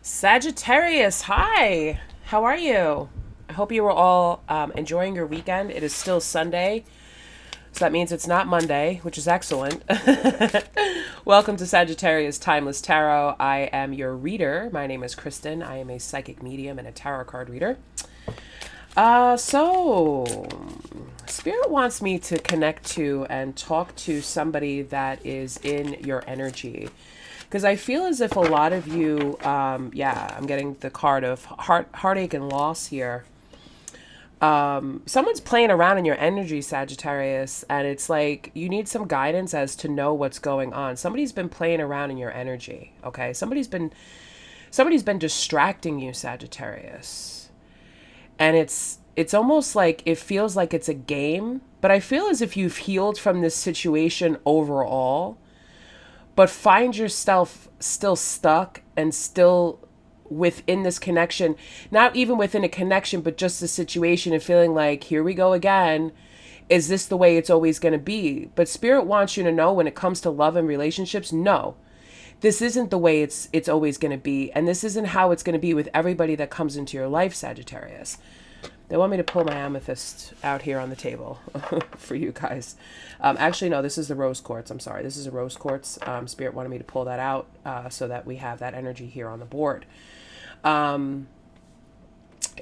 Sagittarius, hi. How are you? I hope you were all enjoying your weekend. It is still Sunday, so that means it's not Monday, which is excellent. Welcome to Sagittarius Timeless Tarot. I am your reader. My name is Kristen. I am a psychic medium and a tarot card reader. So Spirit wants me to connect to and talk to somebody that is in your energy. Because I feel as if a lot of you, I'm getting the card of heartache and loss here. Someone's playing around in your energy, Sagittarius, and it's like you need some guidance as to know what's going on. Somebody's been playing around in your energy, okay? Somebody's been distracting you, Sagittarius. And it's almost like it feels like it's a game, but I feel as if you've healed from this situation overall, but find yourself still stuck and still within this connection, not even within a connection, but just the situation and feeling like, here we go again. Is this the way it's always going to be? But Spirit wants you to know when it comes to love and relationships, no, this isn't the way it's always going to be. And this isn't how it's going to be with everybody that comes into your life, Sagittarius. They want me to pull my amethyst out here on the table for you guys. Actually, no, this is the rose quartz. I'm sorry. This is a rose quartz. Spirit wanted me to pull that out so that we have that energy here on the board.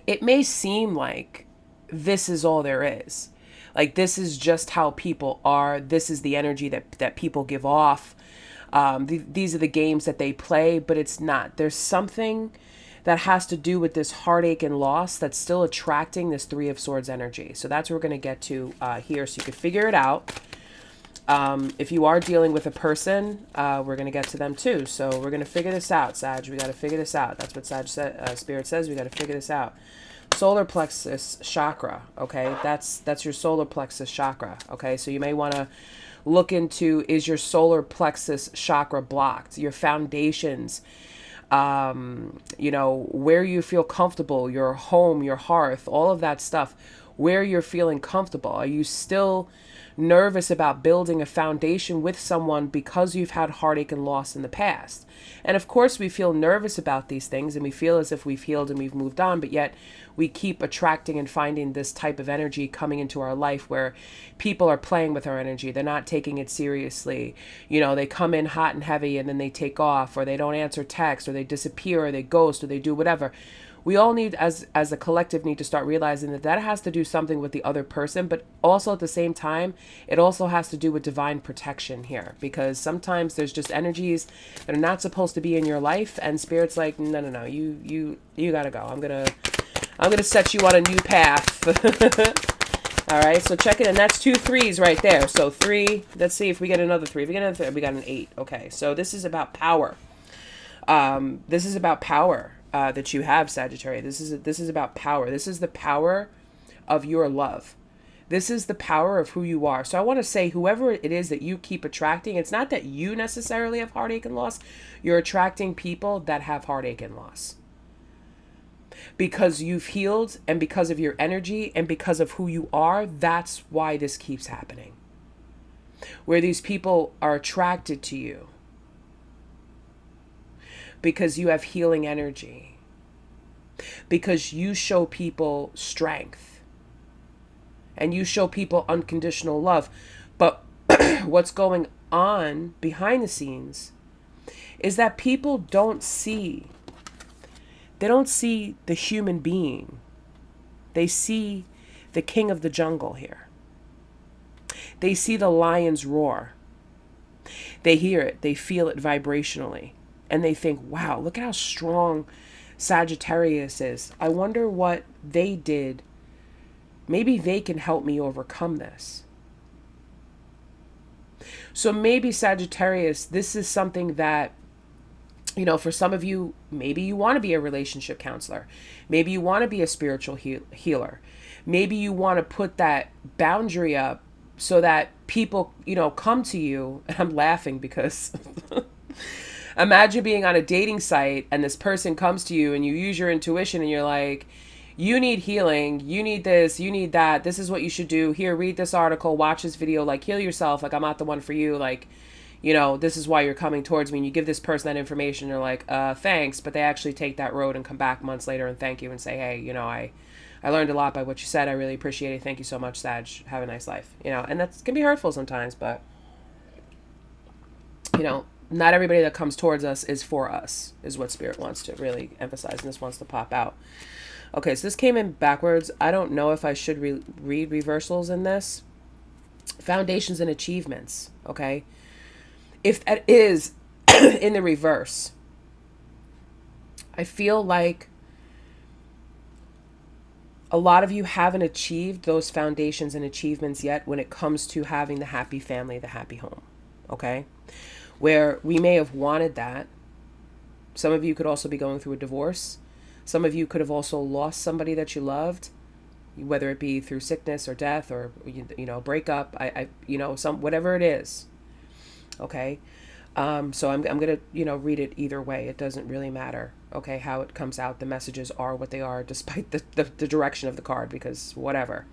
It may seem like this is all there is. Like this is just how people are. This is the energy that people give off. These are the games that they play, but it's not. There's something that has to do with this heartache and loss that's still attracting this Three of Swords energy. So that's what we're going to get to here, so you could figure it out. If you are dealing with a person, we're going to get to them too. So we're going to figure this out, Sag. We got to figure this out. That's what Spirit says. We got to figure this out. Solar plexus chakra, okay? That's your solar plexus chakra, okay? So you may want to look into, is your solar plexus chakra blocked? Your foundations, where you feel comfortable, your home, your hearth, all of that stuff, where you're feeling comfortable. Are you still nervous about building a foundation with someone because you've had heartache and loss in the past? And of course, we feel nervous about these things and we feel as if we've healed and we've moved on, but yet we keep attracting and finding this type of energy coming into our life where people are playing with our energy. They're not taking it seriously. They come in hot and heavy and then they take off, or they don't answer text, or they disappear, or they ghost, or they do whatever. We all need, as a collective, need to start realizing that has to do something with the other person, but also at the same time, it also has to do with divine protection here, because sometimes there's just energies that are not supposed to be in your life, and Spirit's like, no, you gotta go. I'm gonna set you on a new path. All right, so check it, and that's 2 3s right there. So 3. Let's see if we get another 3. If we get another 3, we got an 8. Okay, so this is about power. This is about power. That you have, Sagittarius. This is about power. This is the power of your love. This is the power of who you are. So I want to say, whoever it is that you keep attracting, it's not that you necessarily have heartache and loss. You're attracting people that have heartache and loss. Because you've healed, and because of your energy, and because of who you are, that's why this keeps happening. Where these people are attracted to you. Because you have healing energy. Because you show people strength. And you show people unconditional love. But what's going on behind the scenes is that people don't see. They don't see the human being. They see the king of the jungle here. They see the lion's roar. They hear it. They feel it vibrationally. And they think, wow, look at how strong Sagittarius is. I wonder what they did. Maybe they can help me overcome this. So maybe Sagittarius, this is something that, for some of you, maybe you want to be a relationship counselor. Maybe you want to be a spiritual healer. Maybe you want to put that boundary up so that people, come to you. And I'm laughing because... Imagine being on a dating site and this person comes to you and you use your intuition and you're like, you need healing, you need this, you need that, this is what you should do. Here, read this article, watch this video, like heal yourself, like I'm not the one for you, like, this is why you're coming towards me, and you give this person that information, they're like, thanks, but they actually take that road and come back months later and thank you and say, hey, I learned a lot by what you said. I really appreciate it. Thank you so much, Sag. Have a nice life. And that can be hurtful sometimes, but, not everybody that comes towards us is for us, is what Spirit wants to really emphasize, and this wants to pop out. Okay, so this came in backwards. I don't know if I should read reversals in this. Foundations and achievements, okay? If that is in the reverse, I feel like a lot of you haven't achieved those foundations and achievements yet when it comes to having the happy family, the happy home, okay? Where we may have wanted that. Some of you could also be going through a divorce. Some of you could have also lost somebody that you loved, whether it be through sickness or death or, breakup, whatever it is. Okay. So I'm going to, read it either way. It doesn't really matter. Okay. How it comes out. The messages are what they are, despite the direction of the card, because whatever.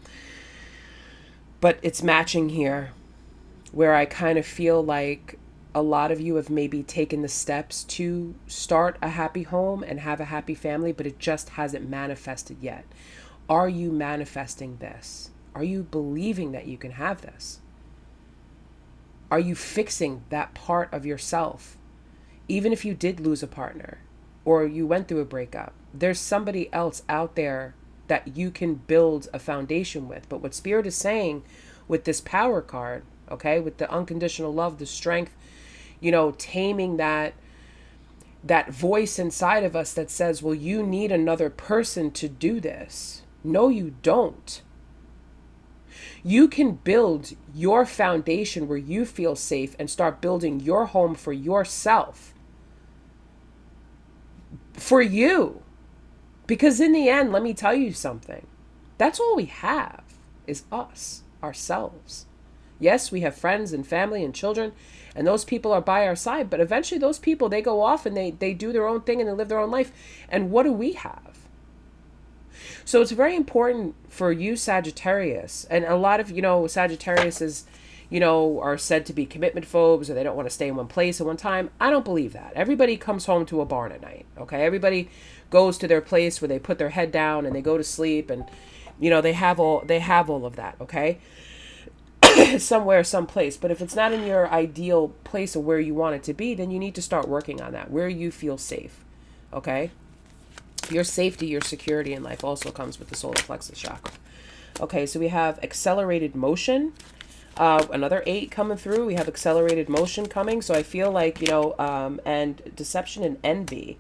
But it's matching here where I kind of feel like a lot of you have maybe taken the steps to start a happy home and have a happy family, but it just hasn't manifested yet. Are you manifesting this? Are you believing that you can have this? Are you fixing that part of yourself? Even if you did lose a partner or you went through a breakup, there's somebody else out there that you can build a foundation with. But what Spirit is saying with this power card, okay, with the unconditional love, the strength, taming that voice inside of us that says, well, you need another person to do this. No, you don't. You can build your foundation where you feel safe and start building your home for yourself. For you. Because in the end, let me tell you something. That's all we have is us, ourselves. Yes, we have friends and family and children, and those people are by our side, but eventually those people, they go off and they do their own thing and they live their own life. And what do we have? So it's very important for you, Sagittarius, and a lot of, Sagittarius is, are said to be commitment phobes, or they don't want to stay in one place at one time. I don't believe that. Everybody comes home to a barn at night, okay? Everybody goes to their place where they put their head down and they go to sleep, and, they have all of that, okay? Somewhere, someplace. But if it's not in your ideal place of where you want it to be, then you need to start working on that, where you feel safe, okay? Your safety, your security in life also comes with the solar plexus chakra. Okay, so we have accelerated motion. Another 8 coming through. We have accelerated motion coming. So I feel like, and deception and envy.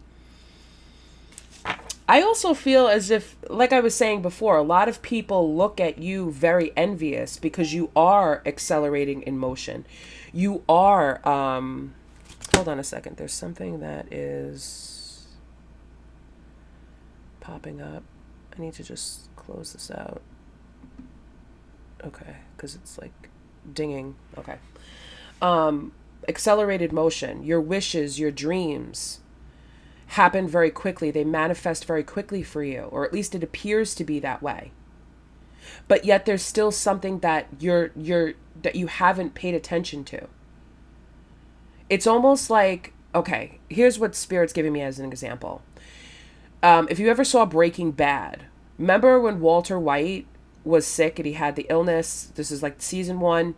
I also feel as if, like I was saying before, a lot of people look at you very envious because you are accelerating in motion. You are, hold on a second. There's something that is popping up. I need to just close this out. Okay, because it's like dinging. Okay. Accelerated motion. Your wishes, your dreams happen very quickly. They manifest very quickly for you, or at least it appears to be that way. But yet there's still something that that you haven't paid attention to. It's almost like, okay, here's what Spirit's giving me as an example. If you ever saw Breaking Bad, remember when Walter White was sick and he had the illness? This is like season 1.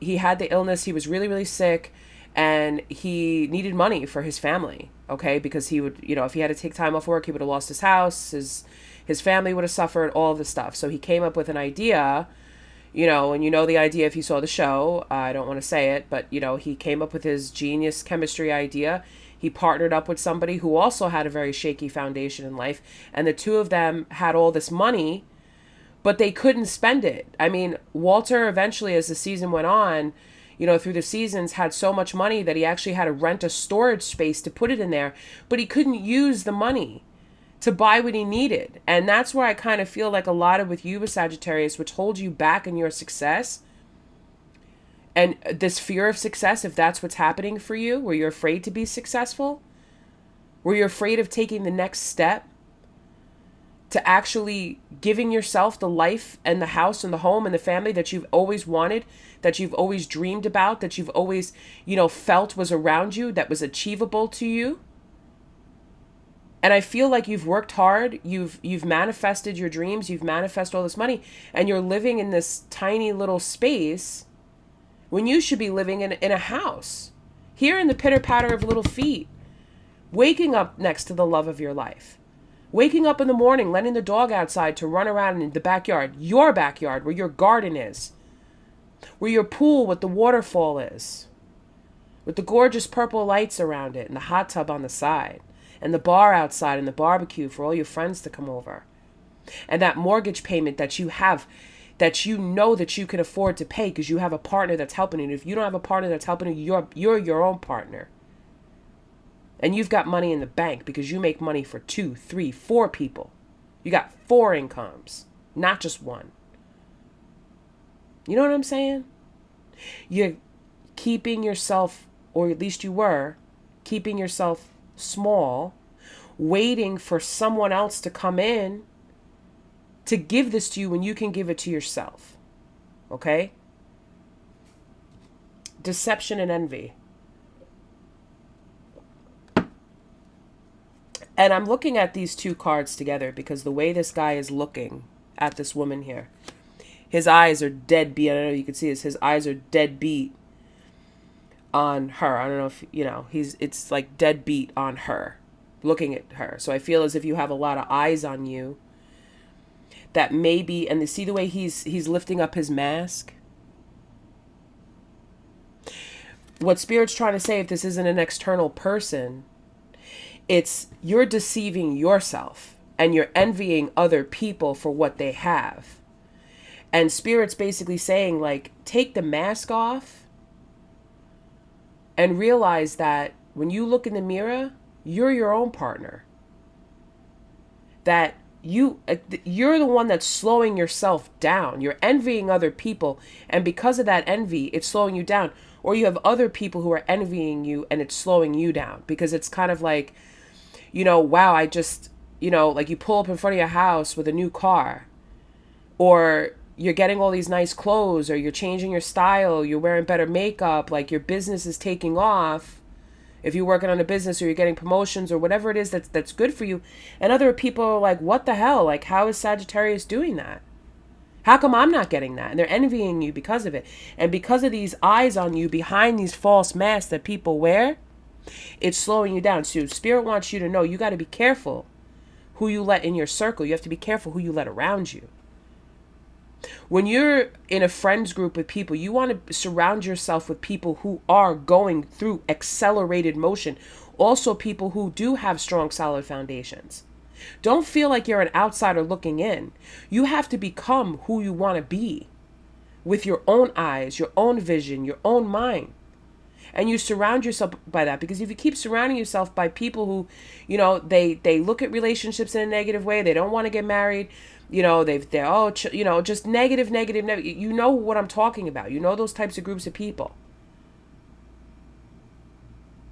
He had the illness. He was really, really sick, and he needed money for his family. Okay, because he would, if he had to take time off work, he would have lost his house. His family would have suffered, all of this stuff. So he came up with an idea, and the idea if you saw the show. I don't want to say it, but he came up with his genius chemistry idea. He partnered up with somebody who also had a very shaky foundation in life, and the two of them had all this money, but they couldn't spend it. I mean, Walter eventually, as the season went on, through the seasons, had so much money that he actually had to rent a storage space to put it in there, but he couldn't use the money to buy what he needed. And that's where I kind of feel like a lot of with you, with Sagittarius, which holds you back in your success. And this fear of success, if that's what's happening for you, where you're afraid to be successful, where you're afraid of taking the next step to actually giving yourself the life and the house and the home and the family that you've always wanted, that you've always dreamed about, that you've always, felt was around you, that was achievable to you. And I feel like you've worked hard, you've manifested your dreams, you've manifested all this money, and you're living in this tiny little space when you should be living in a house, hearing the pitter patter of little feet, waking up next to the love of your life. Waking up in the morning, letting the dog outside to run around in the backyard, your backyard, where your garden is, where your pool with the waterfall is, with the gorgeous purple lights around it and the hot tub on the side, and the bar outside and the barbecue for all your friends to come over. And that mortgage payment that you have, that you know that you can afford to pay because you have a partner that's helping you. And if you don't have a partner that's helping you, you're your own partner. And you've got money in the bank because you make money for 2, 3, 4 people. You got 4 incomes, not just one. You know what I'm saying? You're keeping yourself, or at least you were, keeping yourself small, waiting for someone else to come in to give this to you when you can give it to yourself. Okay? Deception and envy. And I'm looking at these 2 cards together because the way this guy is looking at this woman here, his eyes are dead beat. I don't know if you can see this. His eyes are dead beat on her. I don't know if, it's like dead beat on her, looking at her. So I feel as if you have a lot of eyes on you that maybe, and see the way he's lifting up his mask. What Spirit's trying to say, if this isn't an external person, it's you're deceiving yourself and you're envying other people for what they have. And Spirit's basically saying, like, take the mask off and realize that when you look in the mirror, you're your own partner. That you're the one that's slowing yourself down. You're envying other people, and because of that envy, it's slowing you down. Or you have other people who are envying you and it's slowing you down, because it's kind of like, wow, I just, like you pull up in front of your house with a new car, or you're getting all these nice clothes, or you're changing your style, you're wearing better makeup, like your business is taking off. If you're working on a business, or you're getting promotions, or whatever it is that's good for you. And other people are like, what the hell? Like, how is Sagittarius doing that? How come I'm not getting that? And they're envying you because of it. And because of these eyes on you behind these false masks that people wear, it's slowing you down. So Spirit wants you to know you got to be careful who you let in your circle. You have to be careful who you let around you. When you're in a friends group with people, you want to surround yourself with people who are going through accelerated motion. Also people who do have strong, solid foundations. Don't feel like you're an outsider looking in. You have to become who you want to be with your own eyes, your own vision, your own mind. And you surround yourself by that, because if you keep surrounding yourself by people who, they look at relationships in a negative way, they don't want to get married, they're just negative. You know what I'm talking about. You know those types of groups of people.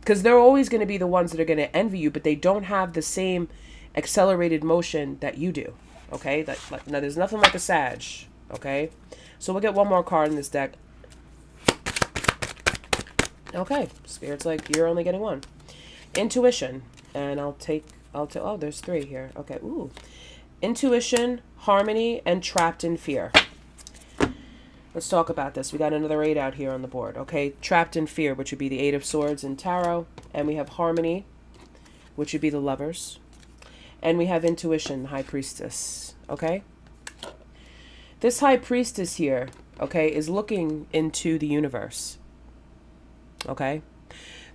Because they're always going to be the ones that are going to envy you, but they don't have the same accelerated motion that you do. Okay? Now, there's nothing like a Sag. Okay? So we'll get one more card in this deck. Okay. Spirit's like, you're only getting one. Intuition. And oh, there's 3 here. Okay. Ooh. Intuition, harmony, and trapped in fear. Let's talk about this. We got another 8 out here on the board. Okay, trapped in fear, which would be the 8 of Swords in Tarot. And we have harmony, which would be the Lovers. And we have intuition, High Priestess. Okay? This High Priestess here, okay, is looking into the universe. Okay?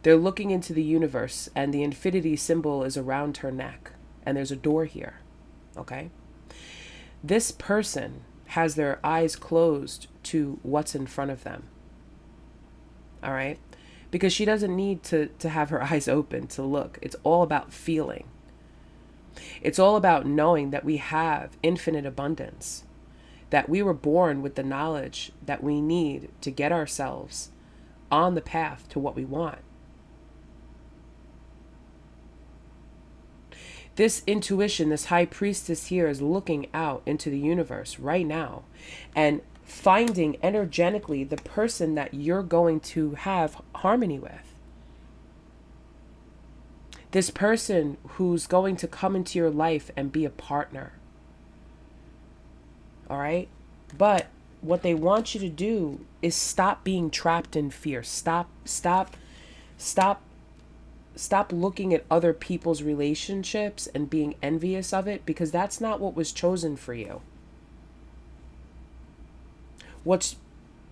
They're looking into the universe, and the infinity symbol is around her neck. And there's a door here. Okay? This person has their eyes closed to what's in front of them. All right? Because she doesn't need to have her eyes open to look. It's all about feeling. It's all about knowing that we have infinite abundance, that we were born with the knowledge that we need to get ourselves on the path to what we want. This intuition, this high priestess here is looking out into the universe right now and finding energetically the person that you're going to have harmony with. This person who's going to come into your life and be a partner. All right? But what they want you to do is stop being trapped in fear. Stop looking at other people's relationships and being envious of it, because that's not what was chosen for you. What's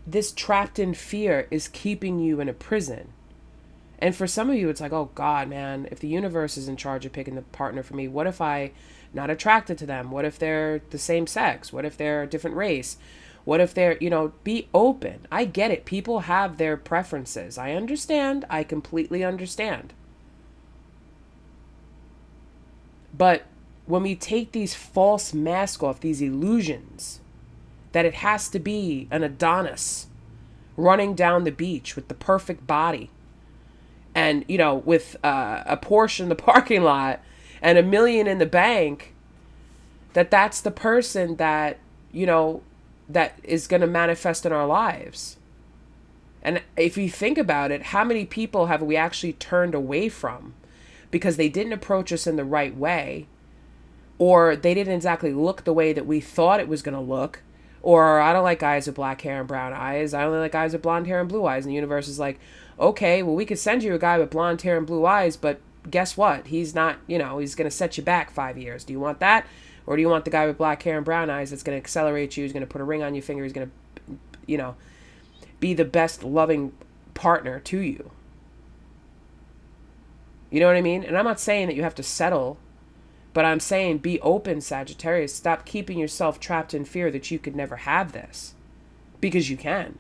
this trapped in fear is keeping you in a prison. And for some of you, it's like, oh God, man, if the universe is in charge of picking the partner for me, what if I'm not attracted to them? What if they're the same sex? What if they're a different race? What if they're, be open. I get it. People have their preferences. I understand. I completely understand. But when we take these false masks off, these illusions, that it has to be an Adonis running down the beach with the perfect body, and, with a Porsche in the parking lot and $1 million in the bank, that's the person that, that is going to manifest in our lives. And if you think about it, how many people have we actually turned away from because they didn't approach us in the right way, or they didn't exactly look the way that we thought it was going to look? Or I don't like guys with black hair and brown eyes. I only like guys with blonde hair and blue eyes. And the universe is like, okay, well, we could send you a guy with blonde hair and blue eyes, but guess what? He's not, he's going to set you back 5 years. Do you want that? Or do you want the guy with black hair and brown eyes that's going to accelerate you, he's going to put a ring on your finger, he's going to, be the best loving partner to you? You know what I mean? And I'm not saying that you have to settle, but I'm saying be open, Sagittarius. Stop keeping yourself trapped in fear that you could never have this, because you can.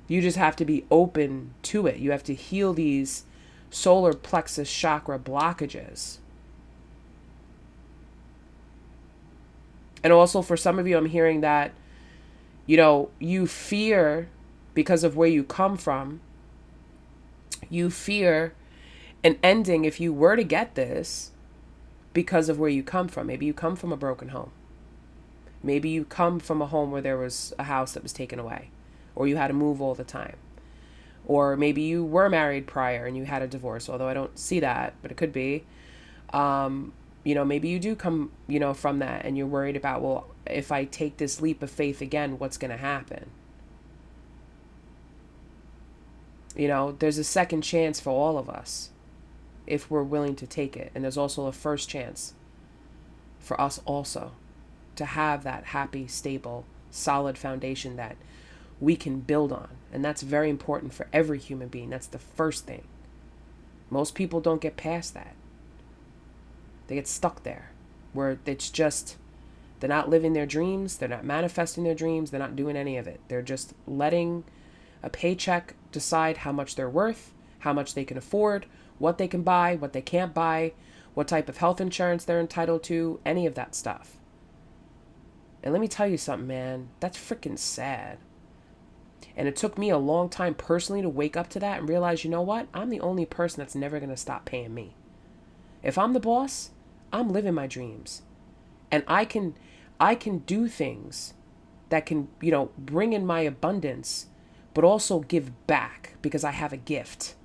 You just have to be open to it. You have to heal these solar plexus chakra blockages. And also for some of you, I'm hearing that, you fear because of where you come from. You fear an ending if you were to get this because of where you come from. Maybe you come from a broken home. Maybe you come from a home where there was a house that was taken away, or you had to move all the time. Or maybe you were married prior and you had a divorce, although I don't see that, but it could be. Maybe you do come, from that, and you're worried about, well, if I take this leap of faith again, what's going to happen? There's a second chance for all of us if we're willing to take it. And there's also a first chance for us also to have that happy, stable, solid foundation that we can build on. And that's very important for every human being. That's the first thing. Most people don't get past that. They get stuck there, where it's just, they're not living their dreams, they're not manifesting their dreams, they're not doing any of it. They're just letting a paycheck decide how much they're worth, how much they can afford, what they can buy, what they can't buy, what type of health insurance they're entitled to, any of that stuff. And let me tell you something, man, that's freaking sad. And it took me a long time personally to wake up to that and realize, you know what? I'm the only person that's never going to stop paying me. If I'm the boss, I'm living my dreams. And I can do things that can, bring in my abundance, but also give back because I have a gift.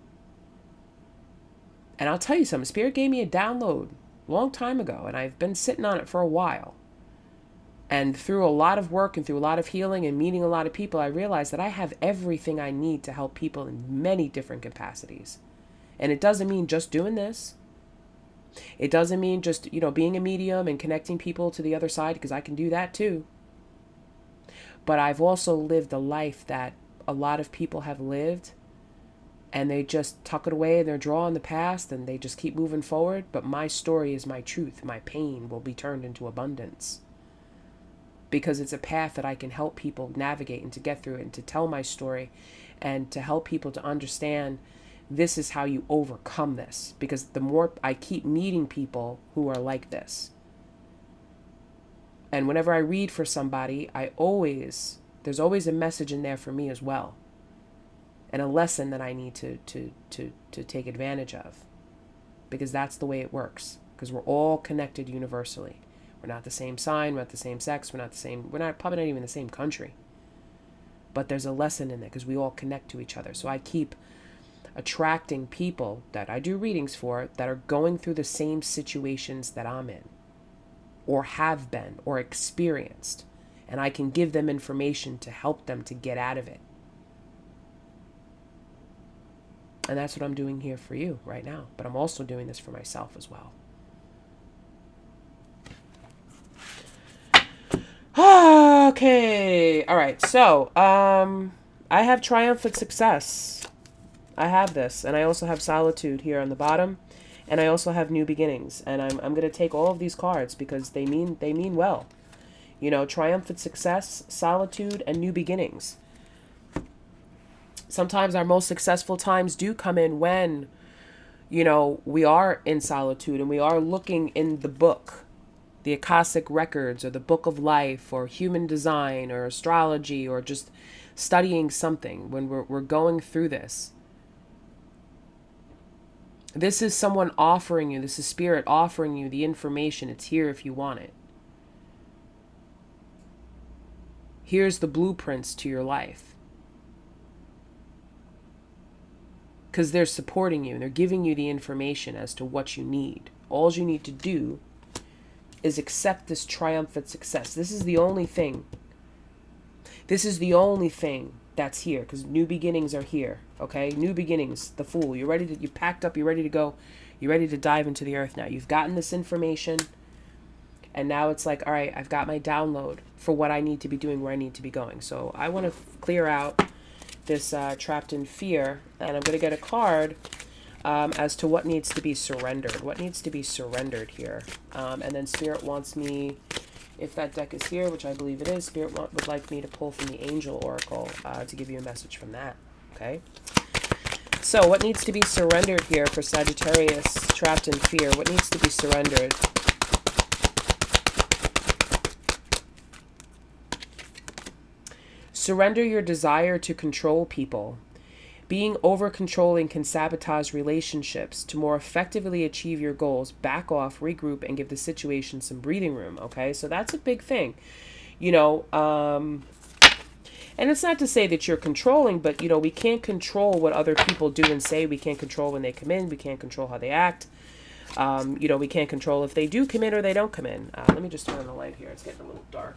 And I'll tell you something, Spirit gave me a download a long time ago, and I've been sitting on it for a while. And through a lot of work and through a lot of healing and meeting a lot of people, I realized that I have everything I need to help people in many different capacities. And it doesn't mean just doing this. It doesn't mean just, being a medium and connecting people to the other side, because I can do that too. But I've also lived a life that a lot of people have lived, and they just tuck it away in their drawer in the past and they just keep moving forward. But my story is my truth. My pain will be turned into abundance, because it's a path that I can help people navigate and to get through it, and to tell my story and to help people to understand this is how you overcome this. Because the more I keep meeting people who are like this, and whenever I read for somebody, there's always a message in there for me as well, and a lesson that I need to take advantage of, because that's the way it works. because we're all connected universally. We're not the same sign, we're not the same sex, we're not probably not even the same country. But there's a lesson in it because we all connect to each other. So I keep attracting people that I do readings for that are going through the same situations that I'm in, or have been, or experienced. And I can give them information to help them to get out of it. And that's what I'm doing here for you right now. But I'm also doing this for myself as well. Okay. All right. So, I have triumphant success. I have this. And I also have solitude here on the bottom. And I also have new beginnings. And I'm going to take all of these cards because they mean well. You know, triumphant success, solitude, and new beginnings. Sometimes our most successful times do come in when, you know, we are in solitude and we are looking in the book, the Akashic records, or the book of life, or human design, or astrology, or just studying something when we're going through this. This is someone offering you, this is spirit offering you the information. It's here if you want it. Here's the blueprints to your life. Because they're supporting you and they're giving you the information as to what you need. All you need to do is accept this triumphant success. This is the only thing. This is the only thing that's here, because new beginnings are here. Okay, new beginnings. The Fool. You packed up. You're ready to go. You're ready to dive into the earth now. You've gotten this information, and now it's like, all right, I've got my download for what I need to be doing, where I need to be going. So I want to clear out this trapped in fear, and I'm going to get a card as to what needs to be surrendered. What needs to be surrendered here? And then Spirit wants me, if that deck is here, which I believe it is, Spirit would like me to pull from the Angel Oracle to give you a message from that. Okay? So what needs to be surrendered here for Sagittarius trapped in fear? What needs to be surrendered? Surrender your desire to control people. Being over-controlling can sabotage relationships. To more effectively achieve your goals, back off, regroup, and give the situation some breathing room, okay? So that's a big thing, you know, and it's not to say that you're controlling, but, you know, we can't control what other people do and say. We can't control when they come in. We can't control how they act. You know, we can't control if they do come in or they don't come in. Let me just turn on the light here. It's getting a little dark.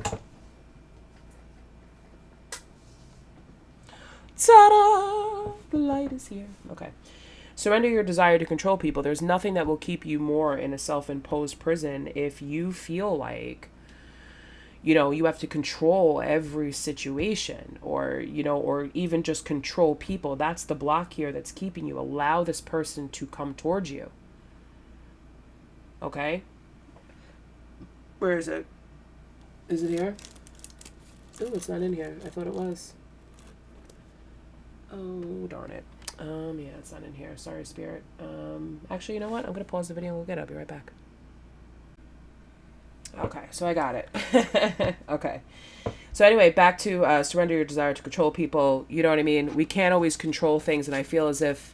Ta-da! The light is here. Okay. Surrender your desire to control people. There's nothing that will keep you more in a self-imposed prison if you feel like, you know, you have to control every situation, or, you know, or even just control people. That's the block here that's keeping you. Allow this person to come towards you. Okay? Where is it? Is it here? Oh, it's not in here. I thought it was. Oh, darn it. Yeah, it's not in here. Sorry, Spirit. Actually, you know what? I'm going to pause the video and we'll get it. I'll be right back. Okay, so I got it. Okay. So anyway, back to surrender your desire to control people. You know what I mean? We can't always control things, and I feel as if,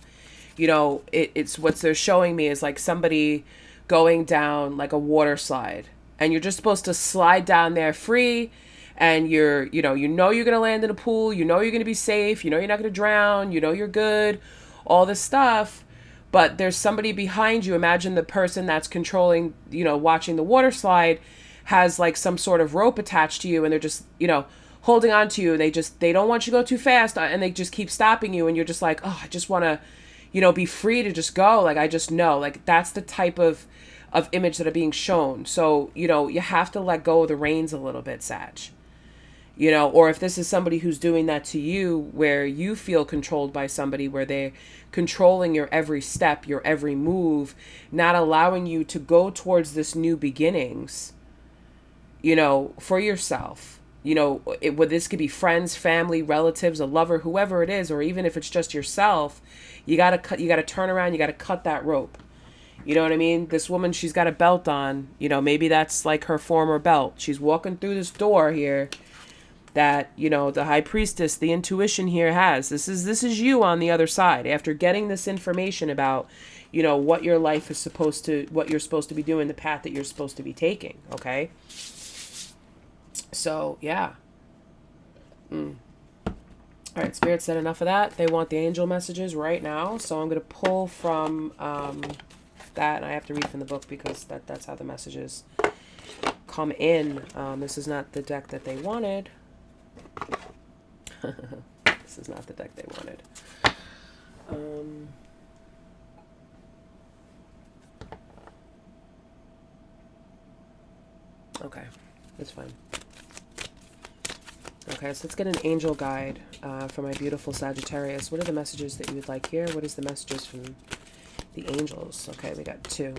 you know, it's what they're showing me is like somebody going down like a water slide, and you're just supposed to slide down there free. And you're going to land in a pool, you know you're going to be safe, you know you're not going to drown, you know you're good, all this stuff. But there's somebody behind you. Imagine the person that's controlling, you know, watching the water slide has like some sort of rope attached to you, and they're just, you know, holding on to you. They don't want you to go too fast, and they just keep stopping you, and you're just like, oh, I just want to, you know, be free to just go. Like, I just know, like, that's the type of image that are being shown. So, you know, you have to let go of the reins a little bit, Sag. You know, or if this is somebody who's doing that to you, where you feel controlled by somebody, where they're controlling your every step, your every move, not allowing you to go towards this new beginnings, you know, for yourself. You know, this could be friends, family, relatives, a lover, whoever it is, or even if it's just yourself, you gotta turn around, you gotta cut that rope. You know what I mean? This woman, she's got a belt on, you know, maybe that's like her former belt. She's walking through this door here that, you know, the high priestess, the intuition here has. This is you on the other side. After getting this information about, you know, what your life is supposed to, what you're supposed to be doing, the path that you're supposed to be taking. Okay. So, yeah. All right, Spirit said enough of that. They want the angel messages right now. So I'm going to pull from that. And I have to read from the book because that's how the messages come in. This is not the deck that they wanted. This is not the deck they wanted. Okay, that's fine. Okay, so let's get an angel guide for my beautiful Sagittarius. What are the messages that you would like here? What is the messages from the angels? Okay, we got two.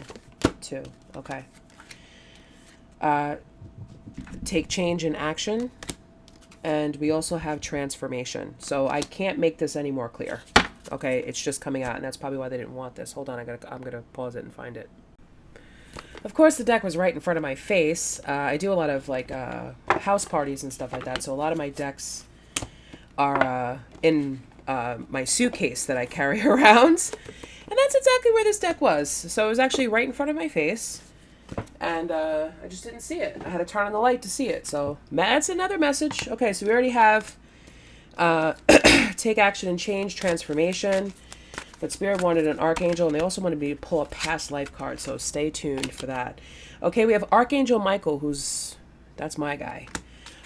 Okay. Take change in action. And we also have transformation. So I can't make this any more clear. Okay, it's just coming out, and that's probably why they didn't want this. Hold on, I'm gonna pause it and find it. Of course, the deck was right in front of my face. I do a lot of like house parties and stuff like that, so a lot of my decks are in my suitcase that I carry around, and that's exactly where this deck was. So it was actually right in front of my face, and I just didn't see it. I had to turn on the light to see it. So that's another message. Okay, so we already have take action and change, transformation. But Spirit wanted an Archangel, and they also wanted me to pull a past life card, so stay tuned for that. Okay, we have Archangel Michael, that's my guy.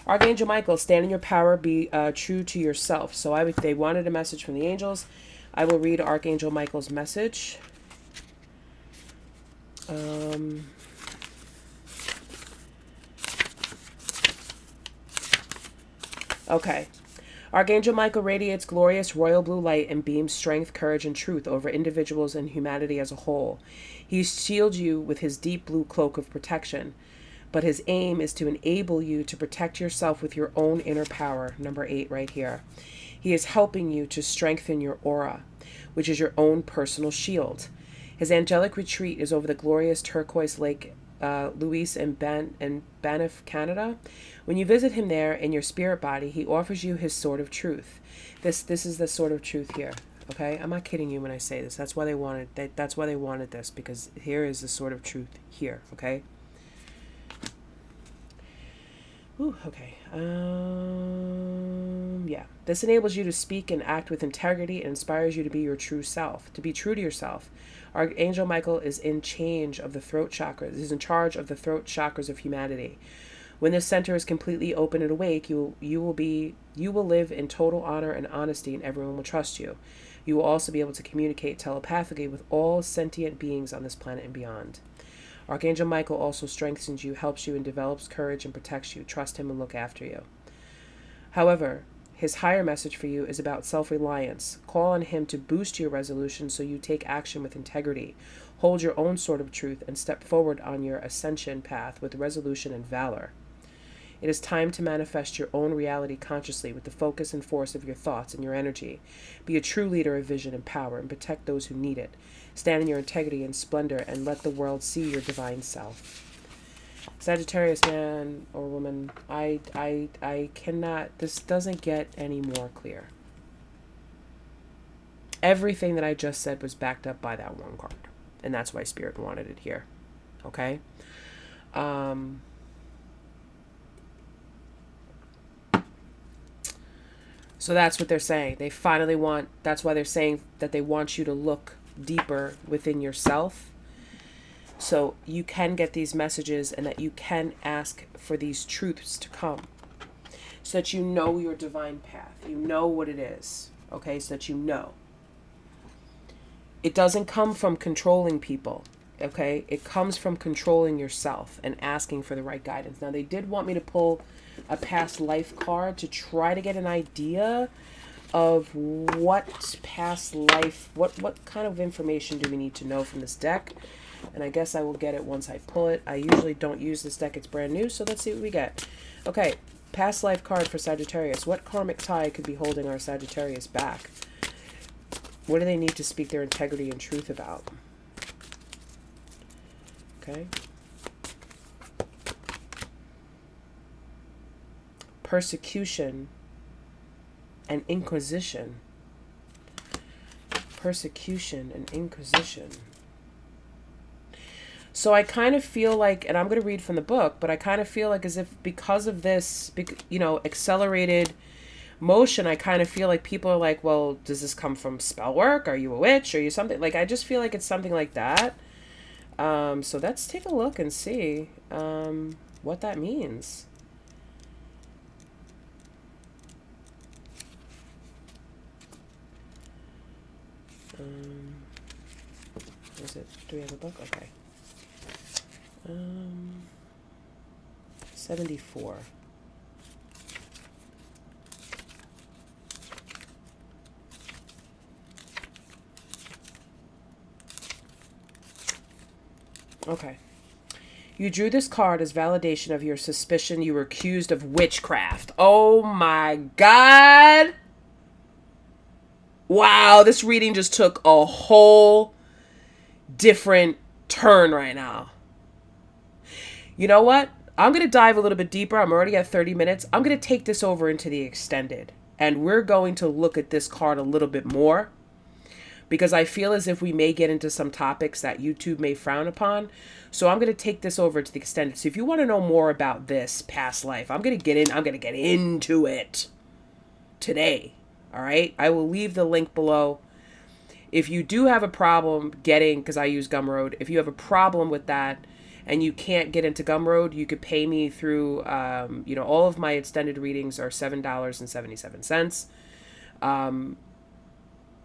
Archangel Michael, stand in your power, be true to yourself. So they wanted a message from the angels. I will read Archangel Michael's message. Okay. Archangel Michael radiates glorious royal blue light and beams strength, courage, and truth over individuals and humanity as a whole. He shields you with his deep blue cloak of protection, but his aim is to enable you to protect yourself with your own inner power. Number 8 right here. He is helping you to strengthen your aura, which is your own personal shield. His angelic retreat is over the glorious turquoise lake Louise and Banff, Canada. When you visit him there in your spirit body, he offers you his sword of truth. This is the sword of truth here. Okay, I'm not kidding you when I say this. That's why they wanted. That's why they wanted this, because here is the sword of truth here. Okay. Ooh, okay. Yeah. This enables you to speak and act with integrity and inspires you to be your true self, to be true to yourself. Archangel Michael is in charge of the throat chakras. He's in charge of the throat chakras of humanity. When this center is completely open and awake, you will live in total honor and honesty, and everyone will trust you. You will also be able to communicate telepathically with all sentient beings on this planet and beyond. Archangel Michael also strengthens you, helps you, and develops courage and protects you. Trust him and look after you. However, his higher message for you is about self-reliance. Call on him to boost your resolution so you take action with integrity. Hold your own sword of truth and step forward on your ascension path with resolution and valor. It is time to manifest your own reality consciously with the focus and force of your thoughts and your energy. Be a true leader of vision and power and protect those who need it. Stand in your integrity and splendor and let the world see your divine self. Sagittarius, man or woman, I cannot, this doesn't get any more clear. Everything that I just said was backed up by that one card. And that's why Spirit wanted it here. Okay? So that's what they're saying. They finally want, that's why they're saying that they want you to look deeper within yourself. So you can get these messages and that you can ask for these truths to come. So that you know your divine path. You know what it is. Okay, so that you know. It doesn't come from controlling people. Okay, it comes from controlling yourself and asking for the right guidance. Now, they did want me to pull a past life card to try to get an idea of what past life, what kind of information do we need to know from this deck. And I guess I will get it once I pull it. I usually don't use this deck. It's brand new, so let's see what we get. Okay, past life card for Sagittarius. What karmic tie could be holding our Sagittarius back? What do they need to speak their integrity and truth about? Okay. Persecution and inquisition. Persecution and inquisition. So I kind of feel like, and I'm going to read from the book, but I kind of feel like as if because of this, accelerated motion, I kind of feel like people are like, well, does this come from spell work? Are you a witch? Are you something? Like, I just feel like it's something like that. So let's take a look and see what that means. Is it? Do we have a book? Okay. 74. Okay. You drew this card as validation of your suspicion you were accused of witchcraft. Oh my God. Wow, this reading just took a whole different turn right now. You know what? I'm going to dive a little bit deeper. I'm already at 30 minutes. I'm going to take this over into the extended. And we're going to look at this card a little bit more, because I feel as if we may get into some topics that YouTube may frown upon. So I'm going to take this over to the extended. So if you want to know more about this past life, I'm going to get into it today. All right. I will leave the link below. If you do have a problem getting, because I use Gumroad, if you have a problem with that and you can't get into Gumroad, you could pay me through, all of my extended readings are $7.77.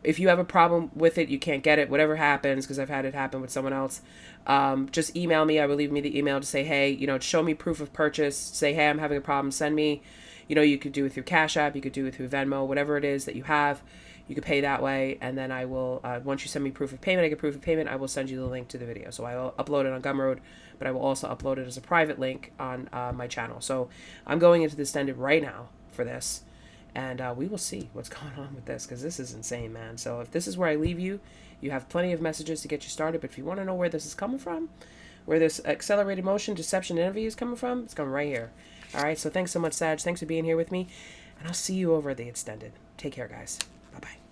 If you have a problem with it, you can't get it, whatever happens, because I've had it happen with someone else, just email me. I will leave me the email to say, hey, show me proof of purchase. Say, hey, I'm having a problem. Send me, you could do it through Cash App. You could do it through Venmo, whatever it is that you have. You could pay that way. And then I will, once you send me proof of payment, I get proof of payment, I will send you the link to the video. So I will upload it on Gumroad, but I will also upload it as a private link on my channel. So I'm going into the extended right now for this. And we will see what's going on with this, because this is insane, man. So if this is where I leave you, you have plenty of messages to get you started. But if you want to know where this is coming from, where this accelerated motion, deception, and envy is coming from, it's coming right here. All right, so thanks so much, Sag. Thanks for being here with me. And I'll see you over at the extended. Take care, guys. Bye-bye.